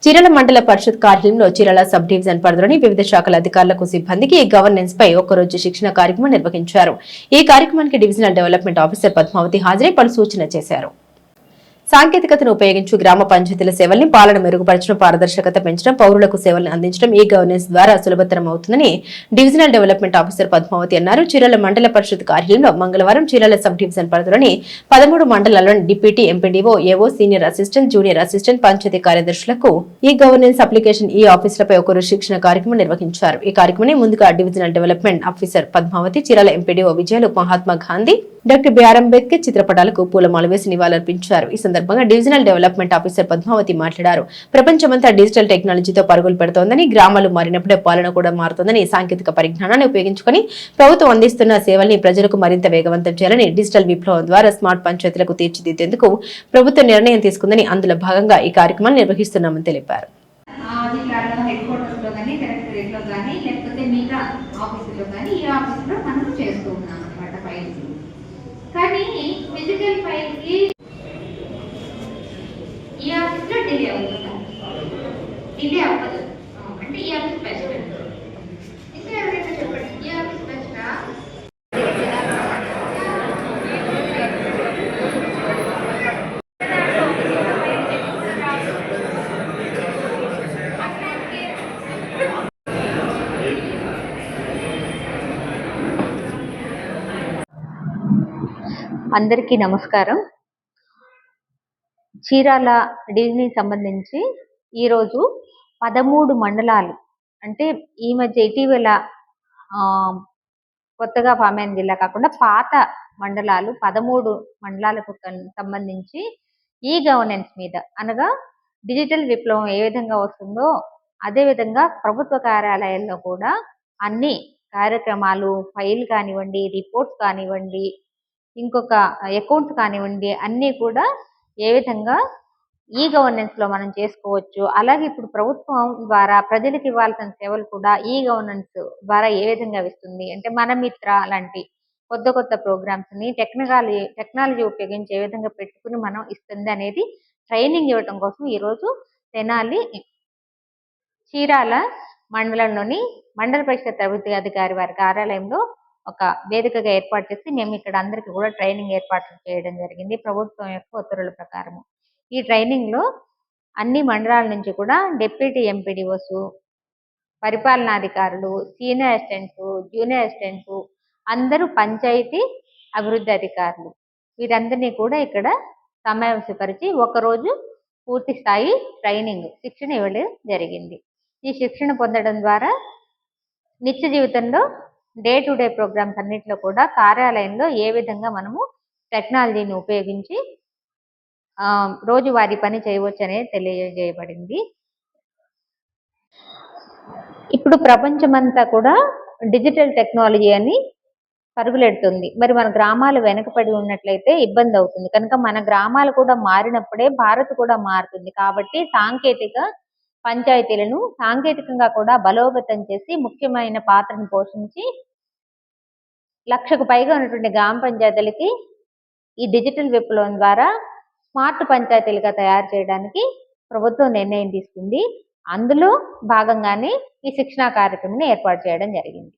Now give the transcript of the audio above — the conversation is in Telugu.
చీరాల మండల పరిషత్ కార్యాలయంలో చీరాల సబ్ డివిజన్ పరిధిలోని వివిధ శాఖల అధికారులకు సిబ్బందికి గవర్నెన్స్ పై ఒక్కరోజు శిక్షణ కార్యక్రమం నిర్వహించారు. ఈ కార్యక్రమానికి డివిజనల్ డెవలప్మెంట్ ఆఫీసర్ పద్మావతి హాజరై పలు సూచన చేశారు. సాంకేతికతను ఉపయోగించి గ్రామ పంచాయతీల సేవల్ని పాలన మెరుగుపరచడం, పారదర్శకత పెంచడం, పౌరులకు సేవలను అందించడం ఈ గవర్నెన్స్ ద్వారా సులభతరం అవుతుందని డివిజనల్ డెవలప్మెంట్ ఆఫీసర్ పద్మావతి అన్నారు. చీరాల మండల పరిషత్ కార్యాలయంలో మంగళవారం చీరాల సబ్ డివిజన్ పరిధిలోని 13 మండలాల్లోని deputy MPDO, AO, senior assistant, junior assistant, panchayat కార్యదర్శులకు ఈ గవర్నెన్స్ అప్లికేషన్ ఈ ఆఫీసులపై ఒకరు శిక్షణ కార్యక్రమం నిర్వహించారు. ఈ కార్యక్రమాన్ని ముందుగా divisional development officer Padmavathi, Chirala MPDO Vijayalu, Mahatma Gandhi, doctor BR Ambedkar చిత్రపటాలకు పూలమాల వేసి నివాళులర్పించారు. ఈ సందర్భంగా డివిజనల్ డెవలప్మెంట్ ఆఫీసర్ పద్మావతి మాట్లాడారు. ప్రపంచమంతా డిజిటల్ టెక్నాలజీతో పరుగులు పెడుతోందని, గ్రామాలు మారినప్పుడే పాలన కూడా మారుతోందని, సాంకేతిక పరిజ్ఞానాన్ని ఉపయోగించుకుని ప్రభుత్వం అందిస్తున్న సేవల్ని ప్రజలకు మరింత వేగవంతం చేయాలని, డిజిటల్ విప్లవం ద్వారా స్మార్ట్ పంచాయతీలకు తీర్చిదిద్దేందుకు ప్రభుత్వం నిర్ణయం తీసుకుందని, అందులో భాగంగా ఈ కార్యక్రమాన్ని నిర్వహిస్తున్నామని తెలిపారు. కానీ ఫిజికల్ ఫైల్ కి ఈ ఆఫీస్ లో డిలే అవుతుందా? డిలే అవ్వదు. అంటే ఈ ఆఫీస్ బెస్ట్. ఇంకా ఎవరైనా చెప్పండి, ఈ ఆఫీస్ బెస్టా? అందరికీ నమస్కారం. చీరాల డివిజన్కి సంబంధించి ఈరోజు 13 మండలాలు, అంటే ఈ మధ్య ఇటీవల కొత్తగా ఫామ్ అయిన జిల్లా కాకుండా పాత మండలాలు 13 మండలాలకు సంబంధించి ఈ గవర్నెన్స్ మీద, అనగా డిజిటల్ విప్లవం ఏ విధంగా వస్తుందో అదేవిధంగా ప్రభుత్వ కార్యాలయాల్లో కూడా అన్ని కార్యక్రమాలు, ఫైల్ కానివ్వండి, రిపోర్ట్స్ కానివ్వండి, ఇంకొక అకౌంట్స్ కానివ్వండి, అన్నీ కూడా ఏ విధంగా ఈ గవర్నెన్స్లో మనం చేసుకోవచ్చు, అలాగే ఇప్పుడు ప్రభుత్వం ద్వారా ప్రజలకు ఇవ్వాల్సిన సేవలు కూడా ఈ గవర్నెన్స్ ద్వారా ఏ విధంగా ఇస్తుంది, అంటే మన మిత్ర లాంటి కొత్త కొత్త ప్రోగ్రామ్స్ని టెక్నాలజీ ఉపయోగించి ఏ విధంగా పెట్టుకుని మనం ఇస్తుంది అనేది ట్రైనింగ్ ఇవ్వటం కోసం ఈరోజు తెనాలి చీరాల మండలంలోని మండల పరిషత్ అభివృద్ధి అధికారి వారి కార్యాలయంలో ఒక వేదికగా ఏర్పాటు చేసి మేము ఇక్కడ అందరికీ కూడా ట్రైనింగ్ ఏర్పాట్లు చేయడం జరిగింది ప్రభుత్వం యొక్క ఉత్తర్వుల ప్రకారం. ఈ ట్రైనింగ్లో అన్ని మండలాల నుంచి కూడా డిప్యూటీ ఎంపీడీఓస్, పరిపాలనాధికారులు, సీనియర్ అసిస్టెంట్స్, జూనియర్ అసిస్టెంట్స్, అందరూ పంచాయతీ అభివృద్ధి అధికారులు, వీరందరినీ కూడా ఇక్కడ సమావేశపరిచి ఒకరోజు పూర్తి స్థాయి శిక్షణ ఇవ్వడం జరిగింది. ఈ శిక్షణ పొందడం ద్వారా నిత్య జీవితంలో డే టు డే ప్రోగ్రామ్స్ అన్నింటిలో కూడా కార్యాలయంలో ఏ విధంగా మనము టెక్నాలజీని ఉపయోగించి రోజువారీ పని చేయవచ్చు అనేది తెలియజేయబడింది. ఇప్పుడు ప్రపంచమంతా కూడా డిజిటల్ టెక్నాలజీ అని పరుగులెడుతుంది. మరి మన గ్రామాలు వెనకబడి ఉన్నట్లయితే ఇబ్బంది అవుతుంది. కనుక మన గ్రామాలు కూడా మారినప్పుడే భారత్ కూడా మారుతుంది. కాబట్టి పంచాయతీలను సాంకేతికంగా కూడా బలోపేతం చేసి ముఖ్యమైన పాత్రను పోషించి 1,00,000కు పైగా ఉన్నటువంటి గ్రామ పంచాయతీలకి ఈ డిజిటల్ విప్లవం ద్వారా స్మార్ట్ పంచాయతీలుగా తయారు చేయడానికి ప్రభుత్వం నిర్ణయం తీసుకుంది. అందులో భాగంగానే ఈ శిక్షణా కార్యక్రమాన్ని ఏర్పాటు చేయడం జరిగింది.